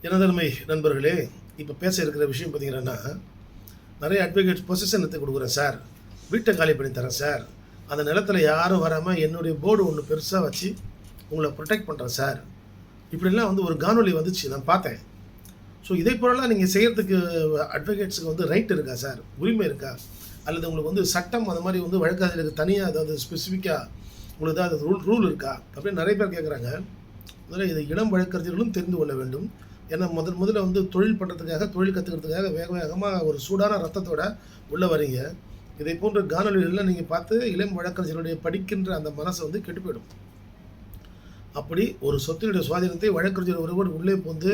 எனதருமை நண்பர்களே, இப்போ பேச இருக்கிற விஷயம் பார்த்தீங்கன்னா, நிறைய அட்வொகேட்ஸ் பொசிஷன் எடுத்து கொடுக்குறேன் சார், வீட்டை காலி பண்ணி தரேன் சார், அந்த நிலத்தில் யாரும் வராமல் என்னுடைய போர்டு ஒன்று பெருசாக வச்சு உங்களை ப்ரொடெக்ட் பண்ணுறேன் சார், இப்படிலாம் ஒரு காணொலி வந்துச்சு, நான் பார்த்தேன். ஸோ இதே போலலாம் நீங்கள் செய்கிறதுக்கு அட்வொகேட்ஸுக்கு ரைட் இருக்கா சார், உரிமை இருக்கா? அல்லது உங்களுக்கு சட்டம் அந்த மாதிரி வழக்கறிஞருக்கு தனியாக அதாவது ஸ்பெசிஃபிக்காக உங்களுக்கு ஏதாவது ரூல் இருக்கா அப்படின்னு நிறைய பேர் கேட்குறாங்க. அதனால் இது இளம் வழக்கறிஞர்களும் தெரிந்து கொள்ள வேண்டும். ஏன்னா முதல்ல தொழில் பண்ணுறதுக்காக, தொழில் கற்றுக்கிறதுக்காக வேகமாக ஒரு சூடான ரத்தத்தோட உள்ளே வரீங்க. இதை போன்ற காணொலிகள்லாம் நீங்கள் பார்த்து இளம் வழக்கறிஞர்களுடைய படிக்கின்ற அந்த மனசை கெட்டு போயிடும். அப்படி ஒரு சொத்தினுடைய சுவாதீனத்தை வழக்கறிஞர் ஒருவர் உள்ளே போந்து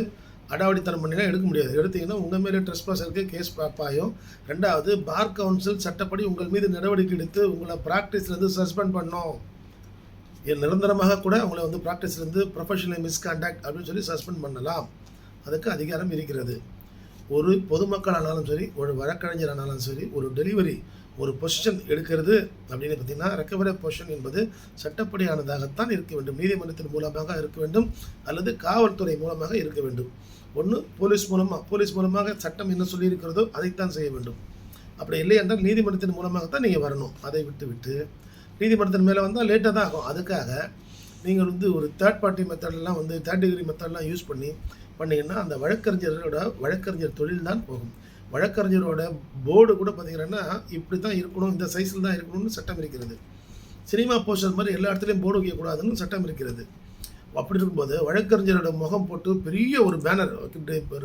அடாவடித்தனம் பண்ணினா எடுக்க முடியாது. எடுத்தீங்கன்னா உங்கள் மேலே ட்ரெஸ்பாஸ் இருக்குது, கேஸ் பாயும். ரெண்டாவது, பார் கவுன்சில் சட்டப்படி உங்கள் மீது நடவடிக்கை எடுத்து உங்களை ப்ராக்டிஸ்லேருந்து சஸ்பெண்ட் பண்ணோம். நிரந்தரமாக கூட உங்களை ப்ராக்டிஸ்லேருந்து ப்ரொஃபஷனல் மிஸ்கான்டாக்ட் அப்படின்னு சொல்லி சஸ்பெண்ட் பண்ணலாம். அதுக்கு அதிகாரம் இருக்கிறது. ஒரு பொதுமக்கள் ஆனாலும் சரி, ஒரு வழக்கறிஞர் ஆனாலும் சரி, ஒரு டெலிவரி ஒரு பொசிஷன் எடுக்கிறது அப்படின்னு பார்த்தீங்கன்னா, ரெக்கவரி பொசிஷன் என்பது சட்டப்படியானதாகத்தான் இருக்க வேண்டும். நீதிமன்றத்தின் மூலமாக இருக்க வேண்டும், அல்லது காவல்துறை மூலமாக இருக்க வேண்டும். ஒன்று போலீஸ் மூலமாக சட்டம் என்ன சொல்லியிருக்கிறதோ அதைத்தான் செய்ய வேண்டும். அப்படி இல்லை என்றால் நீதிமன்றத்தின் மூலமாகத்தான் நீங்கள் வரணும். அதை விட்டு நீதிமன்றத்தின் மேலே வந்தால் லேட்டாக தான் ஆகும். அதுக்காக நீங்கள் ஒரு தேர்ட் பார்ட்டி மெத்தட்லாம் தேர்ட் டிகிரி மெத்தட்லாம் யூஸ் பண்ணிங்கன்னா அந்த வழக்கறிஞர் தொழில் தான் போகும். வழக்கறிஞரோட போர்டு கூட பார்த்தீங்கன்னா இப்படி தான் இருக்கணும், இந்த சைஸில் தான் இருக்கணும்னு சட்டம் இருக்கிறது. சினிமா போஸ்டர் மாதிரி எல்லா இடத்துலையும் போர்டு வைக்கக்கூடாதுன்னு சட்டம் இருக்கிறது. அப்படி இருக்கும்போது வழக்கறிஞரோட முகம் போட்டு பெரிய ஒரு பேனர்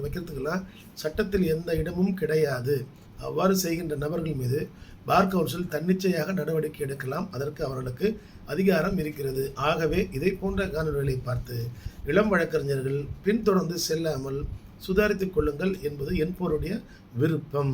வைக்கிறதுக்கெல்லாம் சட்டத்தில் எந்த இடமும் கிடையாது. அவ்வாறு செய்கின்ற நபர்கள் மீது பார் கவுன்சில் தன்னிச்சையாக நடவடிக்கை எடுக்கலாம். அதற்கு அவர்களுக்கு அதிகாரம் இருக்கிறது. ஆகவே இதை போன்ற காணொலிகளை பார்த்து இளம் வழக்கறிஞர்கள் பின்தொடர்ந்து செல்லாமல் சுதாரித்துக் கொள்ளுங்கள் என்பது என்பவருடைய விருப்பம்.